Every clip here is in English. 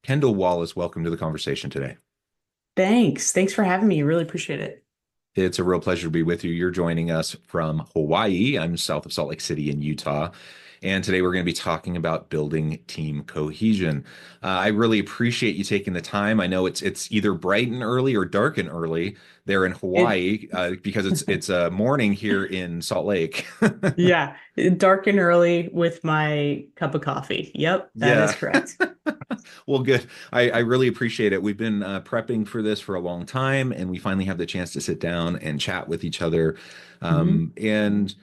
Kendall Wallace, welcome to the conversation today. Thanks for having me. Really appreciate it. It's a real pleasure to be with you. You're joining us from Hawaii. I'm south of Salt Lake City in Utah. And today we're going to be talking about building team cohesion. I really appreciate you taking the time. I know it's either bright and early or dark and early there in It Hawaii because it's a morning here in Salt Lake. yeah, dark and early with my cup of coffee. Yep, that is Yeah. correct. Well, good. I really appreciate it. We've been prepping for this for a long time, and we finally have the chance to sit down and chat with each other. Hmm. And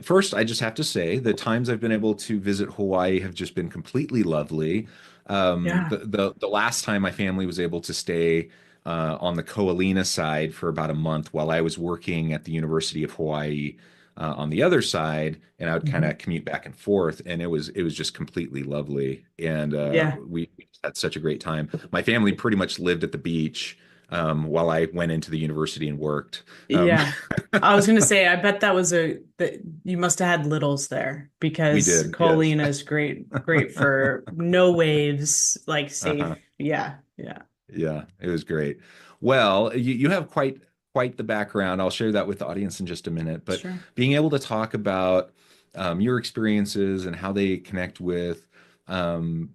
first, I just have to say the times I've been able to visit Hawaii have just been completely lovely. Yeah. The last time my family was able to stay on the Ko'olina side for about a month while I was working at the University of Hawaii on the other side, and I would kind Hmm. of commute back and forth, and it was just completely lovely, and Yeah. we just had such a great time. My family pretty much lived at the beach while I went into the university and worked. Um, Yeah. I was gonna say, I bet that you must have had littles there we because did, yes. Colina is great for no waves, like safe. Uh-huh. Yeah, yeah. Yeah, it was great. Well, you have quite the background. I'll share that with the audience in just a minute. But Sure. being able to talk about your experiences and how they connect with um,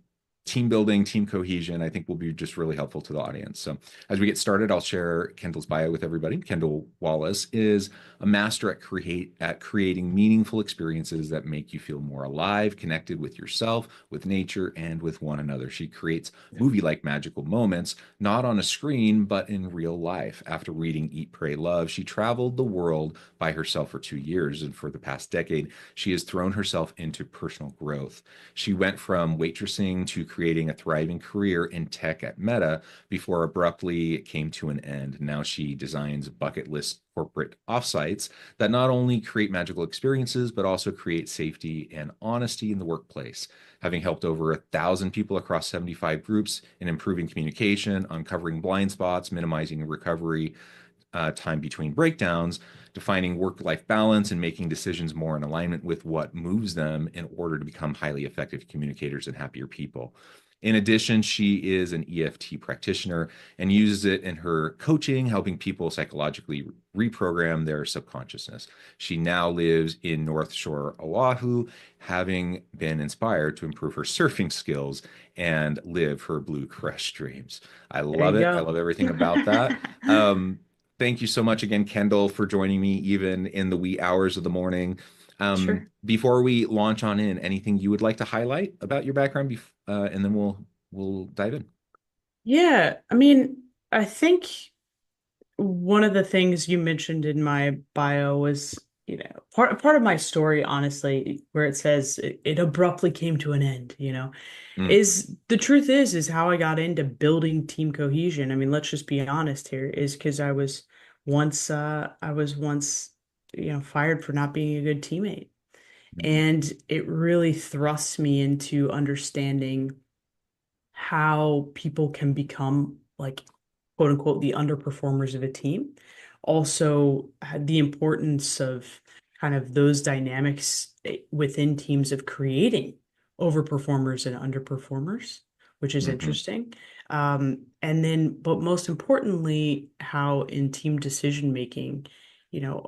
team building, team cohesion, I think will be just really helpful to the audience. So as we get started, I'll share Kendall's bio with everybody. Kendall Wallace is a master at creating meaningful experiences that make you feel more alive, connected with yourself, with nature, and with one another. She creates movie-like magical moments, not on a screen, but in real life. After reading Eat, Pray, Love, she traveled the world by herself for 2 years, and for the past decade, she has thrown herself into personal growth. She went from waitressing to creating a thriving career in tech at Meta before abruptly it came to an end. Now she designs bucket list corporate offsites that not only create magical experiences, but also create safety and honesty in the workplace, having helped over 1,000 people across 75 groups in improving communication, uncovering blind spots, minimizing recovery time between breakdowns, defining work life balance, and making decisions more in alignment with what moves them in order to become highly effective communicators and happier people. In addition, she is an EFT practitioner and uses it in her coaching, helping people psychologically reprogram their subconsciousness. She now lives in North Shore, Oahu, having been inspired to improve her surfing skills and live her Blue Crush dreams. I There love you it. I go. love everything about that. Thank you so much again, Kendall, for joining me even in the wee hours of the morning. Sure. Before we launch on in, anything you would like to highlight about your background, and then we'll dive in. Yeah, I mean, I think one of the things you mentioned in my bio was, part of my story, honestly, where it says it abruptly came to an end, Mm, is the truth is how I got into building team cohesion. I mean, let's just be honest here, is because I was once, fired for not being a good teammate. mm, And it really thrusts me into understanding how people can become like quote unquote the underperformers of a team. Also, the importance of kind of those dynamics within teams of creating overperformers and underperformers, which is mhm, interesting. And then, but most importantly, how in team decision making,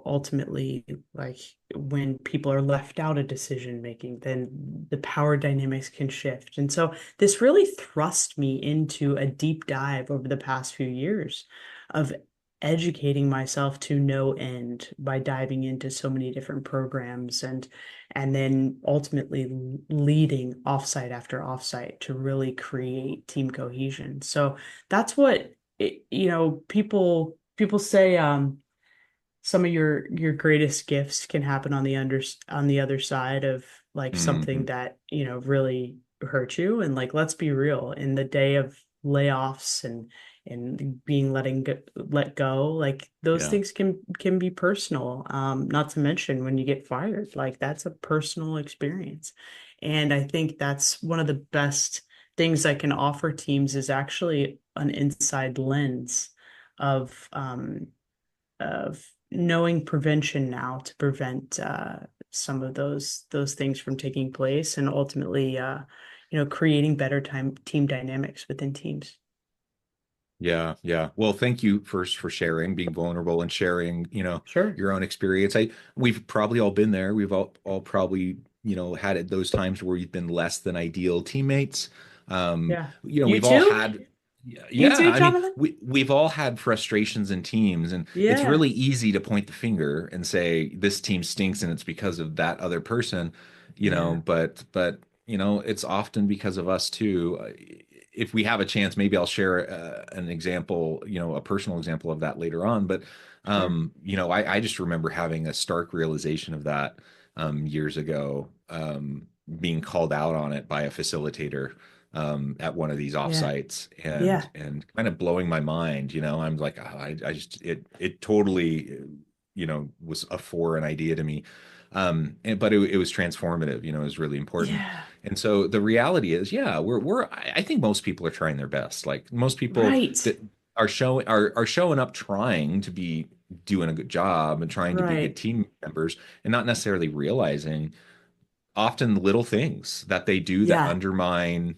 ultimately, like when people are left out of decision making, then the power dynamics can shift. And so this really thrust me into a deep dive over the past few years of educating myself to no end by diving into so many different programs and then ultimately leading offsite after offsite to really create team cohesion. So that's what people say some of your greatest gifts can happen on the other side of like something mhm. that really hurt you. And like, let's be real, in the day of layoffs and being let go, like those Yeah. things can be personal, not to mention when you get fired, like that's a personal experience. And I think that's one of the best things I can offer teams is actually an inside lens of of knowing prevention now to prevent some of those things from taking place and ultimately creating better team dynamics within teams. Yeah, yeah. Well, thank you first for sharing, being vulnerable and sharing, Sure. your own experience. We've probably all been there. We've all probably, had at those times where we've been less than ideal teammates. Yeah. You We've all too? had, You yeah, too, I mean, Jonathan? we've all had frustrations in teams, and it's Yeah. really easy to point the finger and say this team stinks and it's because of that other person, Yeah. but it's often because of us too. If we have a chance, maybe I'll share an example, a personal example of that later on. But Sure. I just remember having a stark realization of that years ago, being called out on it by a facilitator at one of these Yeah. offsites, and Yeah. kind of blowing my mind. I'm like, oh, I just it totally was a foreign idea to me. But it was transformative. It was really important. Yeah. And so the reality is, yeah, I think most people are trying their best. Like most people Right. that are showing up trying to be doing a good job and trying to be good Right. team members, and not necessarily realizing often little things that they do that Yeah. undermine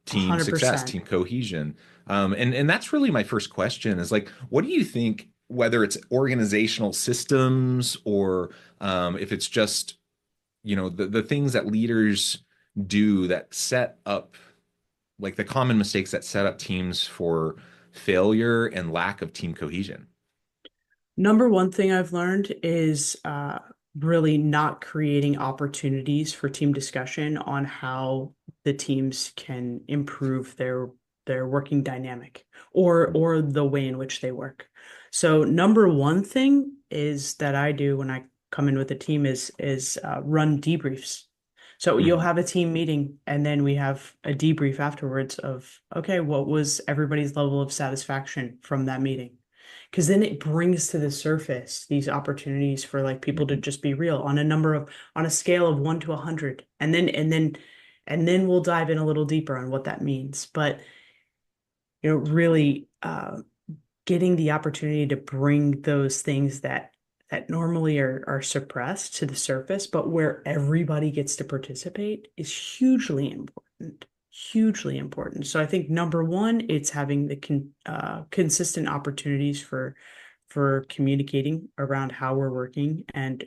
team success, 100%. team cohesion. And that's really my first question is like, what do you think, whether it's organizational systems or if it's just, the things that leaders do that set up, like the common mistakes that set up teams for failure and lack of team cohesion? Number one thing I've learned is really not creating opportunities for team discussion on how the teams can improve their working dynamic or the way in which they work. So number one thing is that I do when I come in with a team is run debriefs. So you'll Mhm. have a team meeting and then we have a debrief afterwards of, okay, what was everybody's level of satisfaction from that meeting? Because then it brings to the surface these opportunities for like people to Mhm. just be real on a scale of 1 to 100, and then we'll dive in a little deeper on what that means. But really getting the opportunity to bring those things that normally are suppressed to the surface, but where everybody gets to participate is hugely important. Hugely important. So I think number one, it's having the consistent opportunities for communicating around how we're working and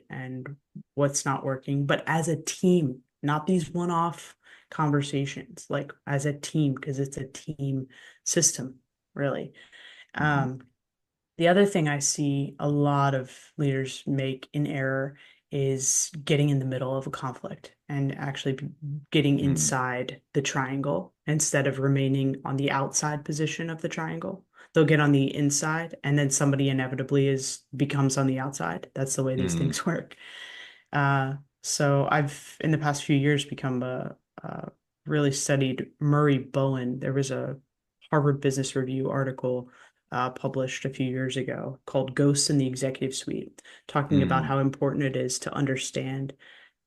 what's not working, but as a team, not these one-off conversations, like as a team, because it's a team system, really. Mhm. Um, the other thing I see a lot of leaders make in error is getting in the middle of a conflict and actually getting Mhm. inside the triangle instead of remaining on the outside position of the triangle. They'll get on the inside and then somebody inevitably is becomes on the outside. That's the way these Mhm. things work. So I've in the past few years become a really studied Murray Bowen. There was a Harvard Business Review article published a few years ago called Ghosts in the Executive Suite, talking about Mhm. how important it is to understand,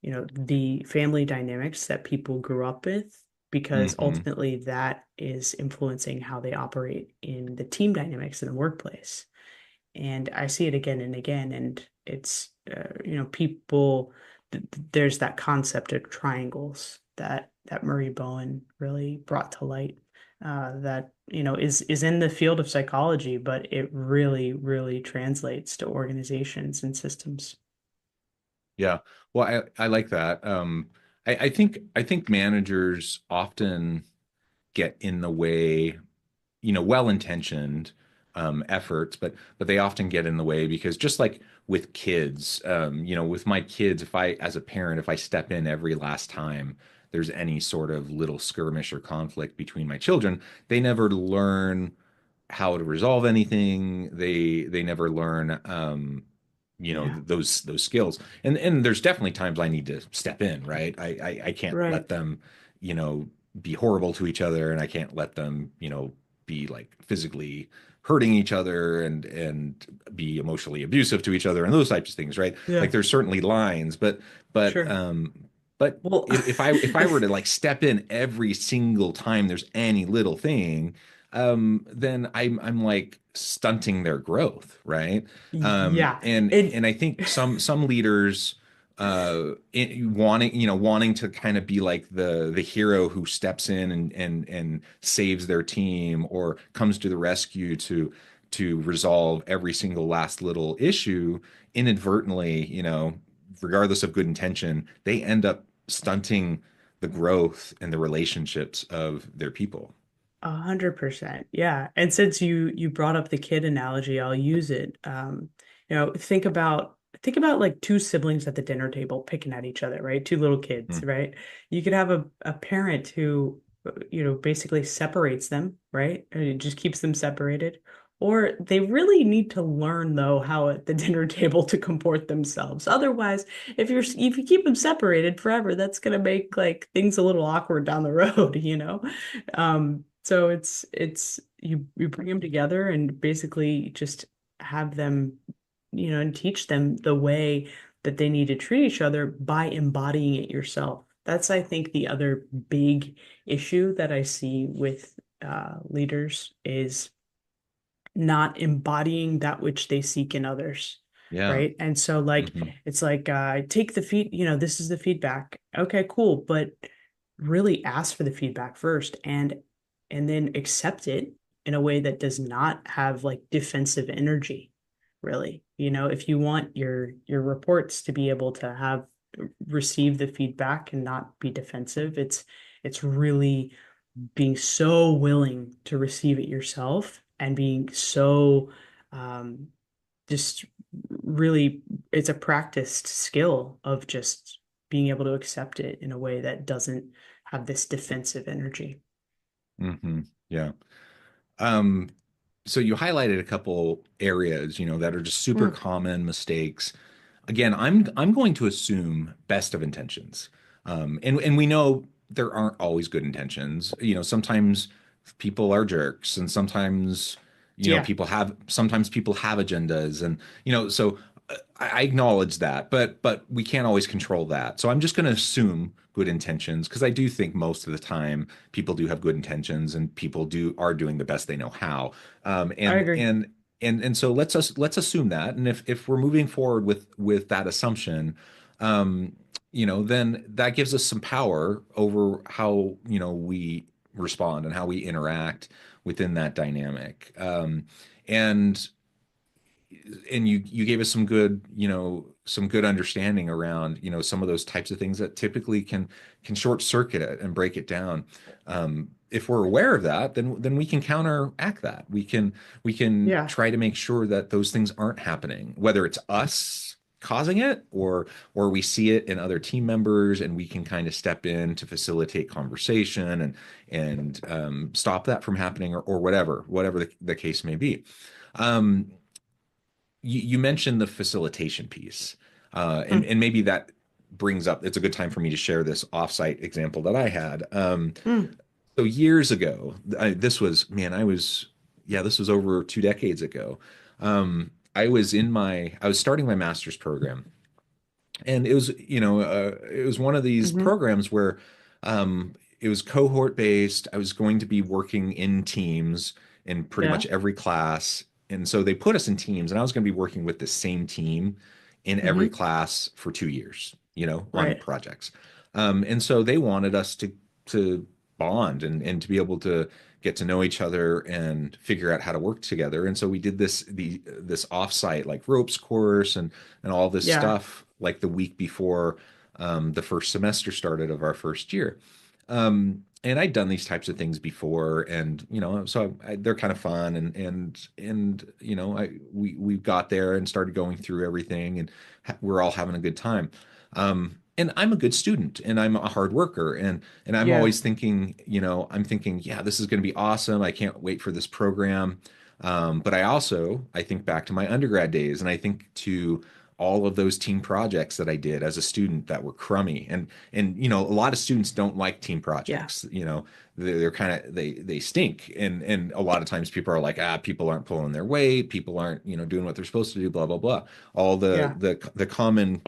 the family dynamics that people grew up with, because Mhm. ultimately that is influencing how they operate in the team dynamics in the workplace. And I see it again and again, and it's people. There's that concept of triangles that Murray Bowen really brought to light. That is in the field of psychology, but it really, really translates to organizations and systems. Yeah. Well, I like that. I think managers often get in the way, well-intentioned efforts, but they often get in the way because just like with kids, with my kids, if I, as a parent, if I step in every last time there's any sort of little skirmish or conflict between my children, they never learn how to resolve anything. They never learn Yeah. those skills. And there's definitely times I need to step in, right? I can't Right. let them, you know, be horrible to each other, and I can't let them, be like physically hurting each other and be emotionally abusive to each other and those types of things, right? Like Yeah. there's certainly lines, but Sure. but Well, if I were to like step in every single time there's any little thing, then I'm like stunting their growth, right? yeah. And It I think some leaders wanting to kind of be like the hero who steps in and saves their team or comes to the rescue to resolve every single last little issue, inadvertently, regardless of good intention, they end up stunting the growth and the relationships of their people. 100%. Yeah. And since you brought up the kid analogy, I'll use it. Think about like two siblings at the dinner table picking at each other, right? Two little kids, Mm, right? You could have a parent who, basically separates them, right? And it just keeps them separated. Or they really need to learn though how at the dinner table to comport themselves. Otherwise, if you keep them separated forever, that's gonna make like things a little awkward down the road, you know? So it's you bring them together and basically just have them, and teach them the way that they need to treat each other by embodying it yourself. That's, I think, the other big issue that I see with leaders is not embodying that which they seek in others. yeah. Right. And so like Hmm. it's like take the this is the feedback. Okay, cool. But really ask for the feedback first and then accept it in a way that does not have like defensive energy, really. If you want your reports to be able to have receive the feedback and not be defensive, it's really being so willing to receive it yourself and being so um, just really, it's a practiced skill of just being able to accept it in a way that doesn't have this defensive energy. Hmm. Yeah. Um, so you highlighted a couple areas, that are just super Mm, common mistakes. Again, I'm going to assume best of intentions. And we know there aren't always good intentions. Sometimes people are jerks, and sometimes yeah, sometimes people have agendas, and so I acknowledge that, but we can't always control that. So I'm just going to assume good intentions because I do think most of the time people do have good intentions and people are doing the best they know how. Um, I and agree. and and so let's assume that, and if we're moving forward with that assumption, then that gives us some power over how we respond and how we interact within that dynamic. And you gave us some good understanding around some of those types of things that typically can short circuit it and break it down. If we're aware of that, then we can counteract that. We can Yeah, try to make sure that those things aren't happening, whether it's us causing it or we see it in other team members, and we can kind of step in to facilitate conversation and stop that from happening, or whatever the case may be. um, you mentioned the facilitation piece, mm, and maybe that brings up, it's a good time for me to share this offsite example that I had. mm, So years ago, this was, man, yeah, this was over 2 decades ago. I was starting my master's program, and it was one of these hmm, programs where it was cohort based. I was going to be working in teams in pretty yeah, much every class, and so they put us in teams, and I was going to be working with the same team in every hmm, class for 2 years, on right, projects. And so they wanted us to bond and to be able to get to know each other and figure out how to work together. And so we did this offsite like ropes course and all this yeah, stuff like the week before the first semester started of our first year. And I'd done these types of things before, and so they're kind of fun, and we got there and started going through everything, and we're all having a good time. And I'm a good student, and I'm a hard worker, and I'm yeah, always thinking, I'm thinking, yeah, this is going to be awesome. I can't wait for this program. But I think back to my undergrad days, and I think to all of those team projects that I did as a student that were crummy. And a lot of students don't like team yeah, projects. They're kind of they stink. And a lot of times people are like, people aren't pulling their weight, people aren't, doing what they're supposed to do, blah, blah, blah. All yeah, the common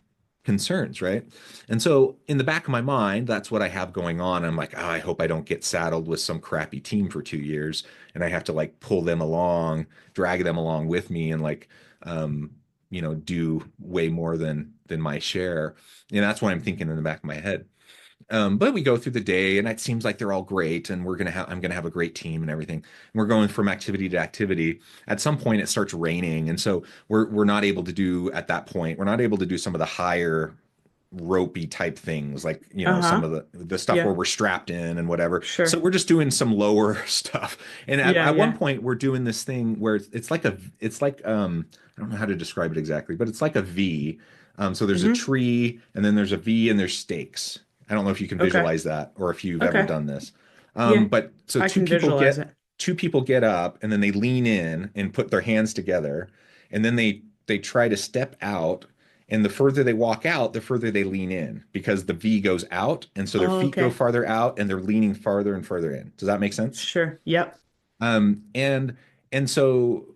concerns, right? And so in the back of my mind, that's what I have going on. I'm like, I hope I don't get saddled with some crappy team for 2 years and I have to like pull them along, drag them along with me, and like do way more than my share. And that's what I'm thinking in the back of my head. But we go through the day and it seems like they're all great and I'm gonna have a great team and everything. And we're going from activity to activity. At some point it starts raining. And so we're not able to do at that point, we're not able to do some of the higher ropey type things like, some Uh-huh. of the stuff where Yeah. we're strapped in and whatever. So Sure. we're just doing some lower stuff. And Yeah, at one yeah. point we're doing this thing where it's like I don't know how to describe it exactly, but it's like a V. So there's a Mm-hmm. tree and then there's a V and there's stakes. I don't know if you can Okay. visualize that or if you've ever Okay. done this. Yeah, But so I can visualize it. two people get up and then they lean in and put their hands together and then they try to step out and the further they walk out, the further they lean in because the V goes out and so their Oh, feet go okay. farther out and they're leaning farther and further in. Does that make sense? Sure. Yep. Um, and and so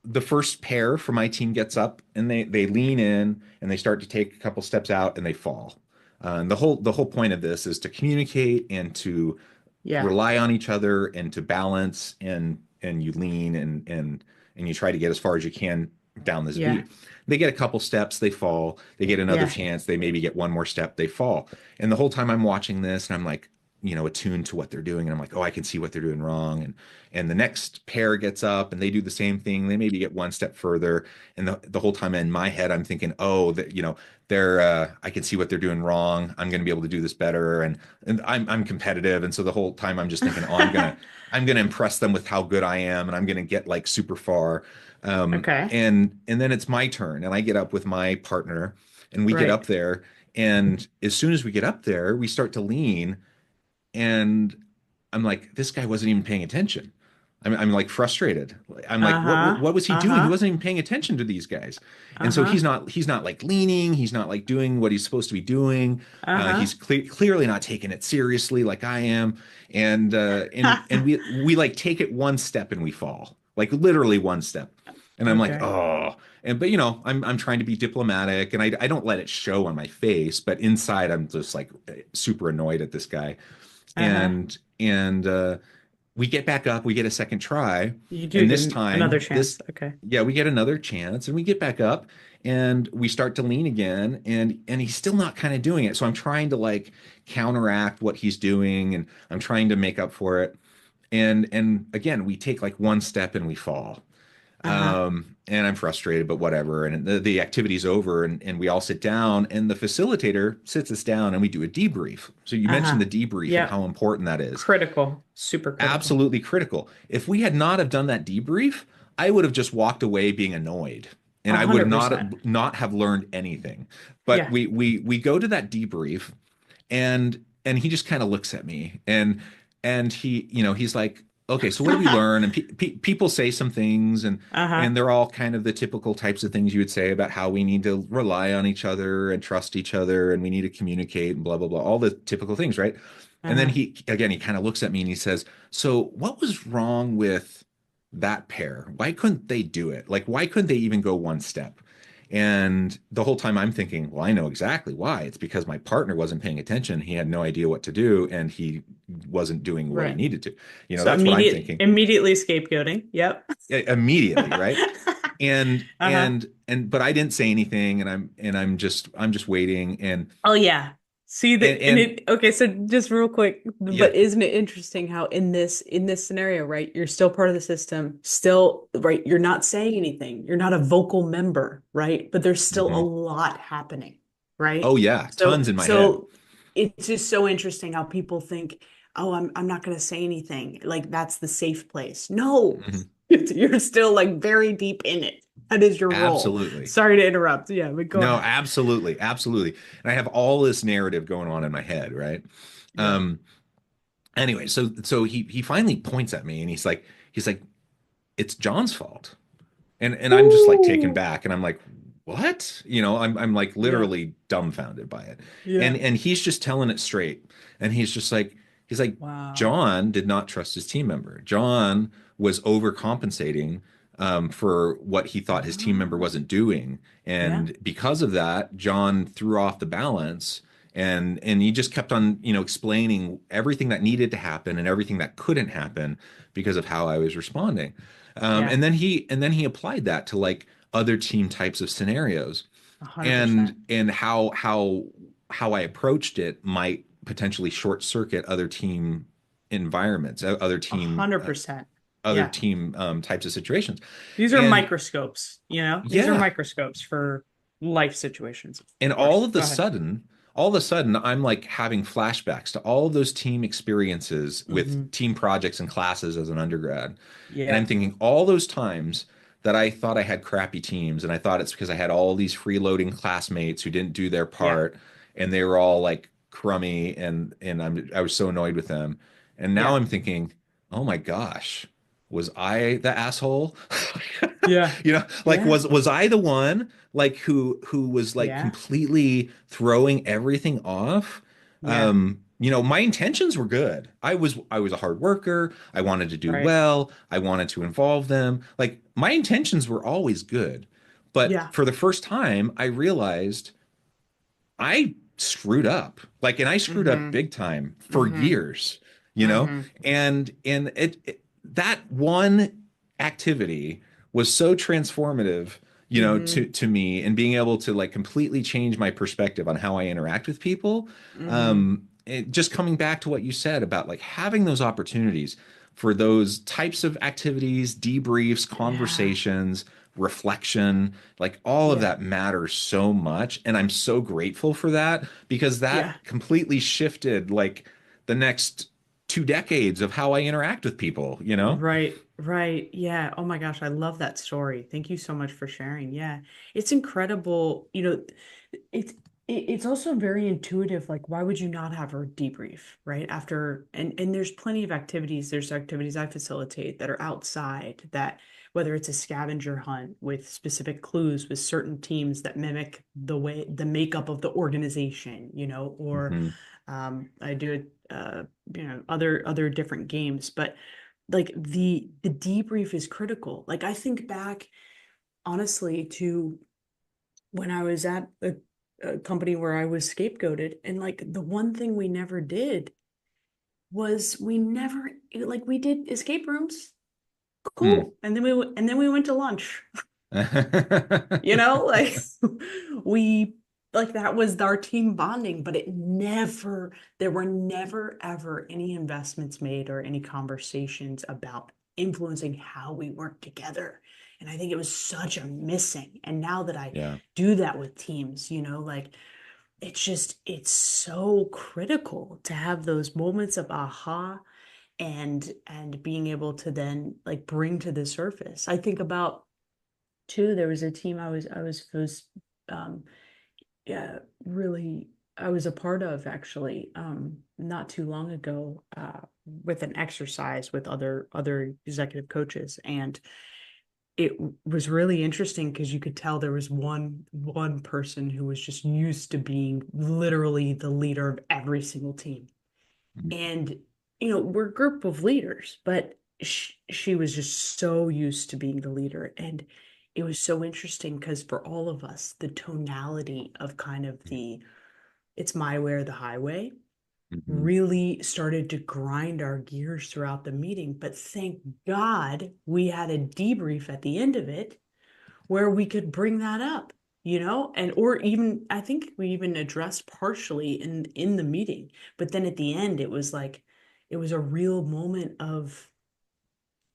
the first pair for my team gets up and they lean in and they start to take a couple steps out and they fall. And the whole point of this is to communicate and to Yeah. rely on each other and to balance and you lean and you try to get as far as you can down this Yeah. V. They get a couple steps, they fall. They get another Yeah. chance, they maybe get one more step, they fall. And the whole time I'm watching this and I'm like, attuned to what they're doing and I'm like, oh, I can see what they're doing wrong. And the next pair gets up and they do the same thing. They maybe get one step further. And the whole time in my head, I'm thinking, oh, that they're I can see what they're doing wrong. I'm going to be able to do this better. And I'm competitive. And so the whole time I'm just thinking, oh, I'm gonna impress them with how good I am, and I'm gonna get like super far. Okay. And then it's my turn, and I get up with my partner, and we get Right. up there. And as soon as we get up there, we start to lean, and I'm like, this guy wasn't even paying attention. I'm like frustrated. I'm like, Uh-huh. what was he doing? He Uh-huh. wasn't even paying attention to these guys. And so Uh-huh. he's not like leaning. He's not like doing what he's supposed to be doing. Uh-huh. He's clearly not taking it seriously like I am. And we like take it one step and we fall, like literally one step. And I'm like, Okay. oh, but I'm trying to be diplomatic and I don't let it show on my face, but inside I'm just like super annoyed at this guy. Uh-huh. And we get back up, we get a second try, You do and get this another time, chance. Okay. yeah, we get another chance, and we get back up, and we start to lean again, and he's still not kind of doing it. So I'm trying to like counteract what he's doing, and I'm trying to make up for it. And again, we take like one step and we fall. Uh-huh. And I'm frustrated, but whatever. And the activity's over, and we all sit down, and the facilitator sits us down, and we do a debrief. So you mentioned Uh-huh. the debrief and how Yep. important that is. Critical. Super critical. Absolutely critical. If we had not have done that debrief, I would have just walked away being annoyed, and A I would hundred not percent. not have learned anything. But Yeah. we go to that debrief, and he just kind of looks at me, and he's like, okay, so what did we learn? And people say some things, and Uh-huh. they're all kind of the typical types of things you would say about how we need to rely on each other and trust each other, and we need to communicate and blah blah blah, all the typical things, right? And then Uh-huh. he kind of looks at me and he says, so what was wrong with that pair? Why couldn't they do it? Like, why couldn't they even go one step? And the whole time I'm thinking, well, I know exactly why. It's because my partner wasn't paying attention. He had no idea what to do, and he wasn't doing what he Right. needed to. So That's what I'm thinking immediately scapegoating. Yep. immediately, right? Uh-huh. But I didn't say anything, and I'm just waiting, Oh yeah. See that and and it okay, so just real quick, yeah, but isn't it interesting how in this scenario, right, you're still part of the system, still, right, you're not saying anything. You're not a vocal member, right? But there's still a mhm. lot happening, right? Oh yeah, tons So in my head. so it's just so interesting how people think, "Oh, I'm not going to say anything." Like that's the safe place. No. Mhm. You're still like very deep in it. That is your role. Absolutely. Sorry to interrupt. Yeah, but go No, ahead. absolutely, absolutely. And I have all this narrative going on in my head, right? Yeah. Um, anyway, so he finally points at me and he's like, it's John's fault. And I'm just like taken Ooh. back and I'm like, what? I'm like Yeah. literally dumbfounded by it. And Yeah. and he's just telling it straight. And he's like, Wow. John did not trust his team member. John was overcompensating for what he thought his team member Ah, wasn't doing. yeah. And because of that, John threw off the balance and he just kept on, explaining everything that needed to happen and everything that couldn't happen because of how I was responding. Yeah. And then he applied that to like other team types of scenarios. 100%. And how I approached it might potentially short circuit other team environments, A hundred percent. other Yeah. team types of situations. These are And microscopes, you know? These are yeah, microscopes for life situations, of and course. Go ahead. all of a sudden, I'm like having flashbacks to all of those team experiences with Hmm. team projects and classes as an undergrad. And I'm Yeah. thinking all those times that I thought I had crappy teams, and I thought it's because I had all these freeloading classmates who didn't do their Yeah. part, and they were all like crummy, and I was so annoyed with them. And now Yeah. I'm thinking, oh my gosh, was I the asshole? Yeah. Like Yeah. was I the one like who was like Yeah. completely throwing everything off? Yeah. My intentions were good. I was a hard worker. I wanted to do Right. well. I wanted to involve them. Like my intentions were always good. But Yeah. for the first time, I realized I screwed up. Like, and I screwed up Hmm. big time for Hmm. years, Hmm. and that one activity was so transformative, Hmm. to me and being able to like completely change my perspective on how I interact with people. Hmm. Just coming back to what you said about like having those opportunities for those types of activities, debriefs, Yeah. conversations, reflection, like all of Yeah. that matters so much. And I'm so grateful for that because that Yeah. completely shifted like the next 2 decades of how I interact with people. Right, right. Yeah. Oh my gosh, I love that story. Thank you so much for sharing. Yeah. It's incredible. It's it's also very intuitive. Like, why would you not have a debrief, right? After and there's plenty of activities. There's activities I facilitate that are outside that whether it's a scavenger hunt with specific clues with certain teams that mimic the makeup of the organization, or Hmm. I do other different games, but like the debrief is critical. Like I think back honestly to when I was at a company where I was scapegoated, and like the one thing we never did was we never like we did escape rooms, Hmm. cool, and then we went to lunch. Like we like that was our team bonding, but there were never ever any investments made or any conversations about influencing how we work together. And I think it was such a missing. And now that I Yeah. do that with teams, like it's so critical to have those moments of aha and being able to then like bring to the surface. I think about too, there was a team I was um yeah, really I was a part of actually not too long ago with an exercise with other executive coaches, and it was really interesting because you could tell there was one person who was just used to being literally the leader of every single team. And we're a group of leaders, but she was just so used to being the leader. And it was so interesting because for all of us, the tonality of kind of the it's my way or the highway Hmm. really started to grind our gears throughout the meeting. But thank God we had a debrief at the end of it where we could bring that up, and or even I think we even addressed partially in the meeting, but then at the end it was like it was a real moment of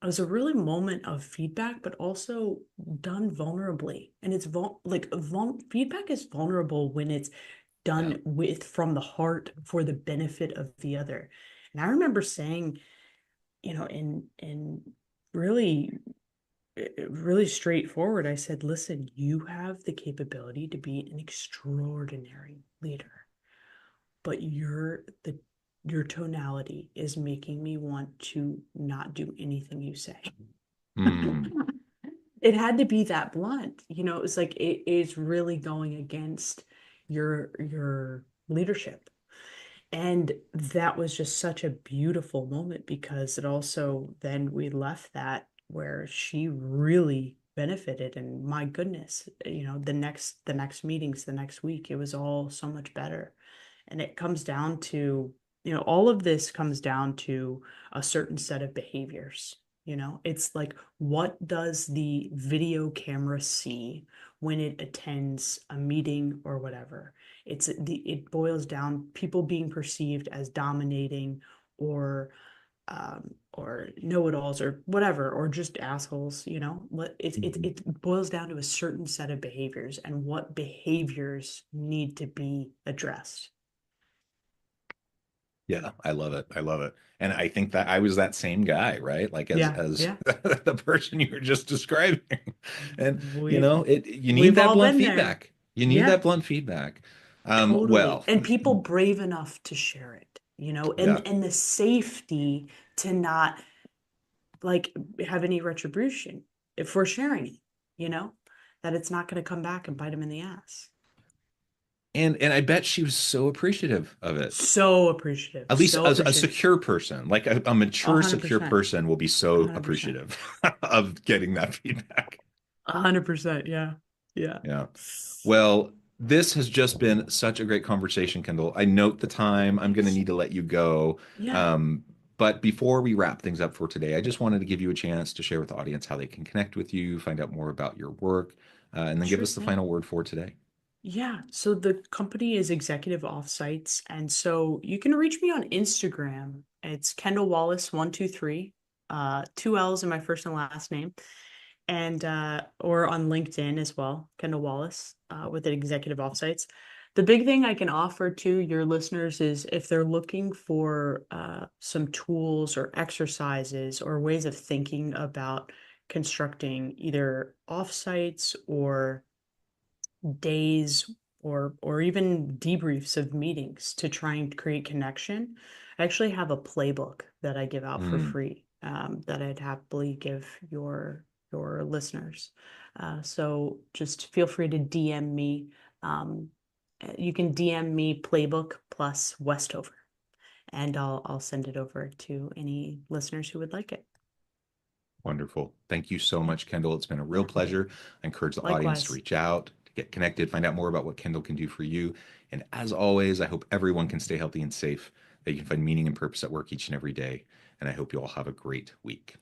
it was a really moment of feedback, but also done vulnerably. And feedback is vulnerable when it's Yeah. done with from the heart for the benefit of the other. And I remember saying, in really really straightforward. I said, listen, you have the capability to be an extraordinary leader, but your tonality is making me want to not do anything you say. Hmm. It had to be that blunt. It's like it is really going against your leadership. And that was just such a beautiful moment because it also then we left that where she really benefited, and my goodness, the next meetings the next week it was all so much better. And it comes down to, all of this comes down to a certain set of behaviors. It's like, what does the video camera see when it attends a meeting or whatever. It boils down people being perceived as dominating or know-it-alls or whatever, or just assholes, you know. It boils down to a certain set of behaviors and what behaviors need to be addressed. Yeah, I love it. I love it. And I think that I was that same guy, right? Like Yeah, as yeah. the person you were just describing. And we you need we've that all blunt been there. feedback. You need Yeah, that blunt feedback. totally. Well, And people brave enough to share it, you know, yeah. and the safety to not like have any retribution if we're sharing it, you know, that it's not going to come back and bite them in the ass. And I bet she was so appreciative of it. So appreciative, At least so a appreciative. secure person, like a A mature, hundred secure percent, person will be a so hundred percent, appreciative of getting that feedback. 100%. Yeah, yeah, Yeah. Well, this has just been such a great conversation, Kendall. I note the time. I'm going to need to let you go. yeah. But before we wrap things up for today, I just wanted to give you a chance to share with the audience how they can connect with you, find out more about your work, and then give Sure us the thing. final word for today. Yeah, so the company is Executive Offsites, and so you can reach me on Instagram. It's Kendall Wallace 123, two L's in my first and last name, and or on LinkedIn as well, Kendall Wallace, with an Executive Offsites. The big thing I can offer to your listeners is if they're looking for some tools or exercises or ways of thinking about constructing either offsites or days or even debriefs of meetings to try and create connection. I actually have a playbook that I give out for Mm, free that I'd happily give your listeners. So just feel free to DM me. Um, you can DM me playbook plus Westover, and I'll send it over to any listeners who would like it. wonderful. Thank you so Yeah, much, Kendall. It's been a real yeah. pleasure. I encourage the audience to Likewise. reach out, to get connected, find out more about what Kendall can do for you. And as always, I hope everyone can stay healthy and safe, that you can find meaning and purpose at work each and every day. And I hope you all have a great week.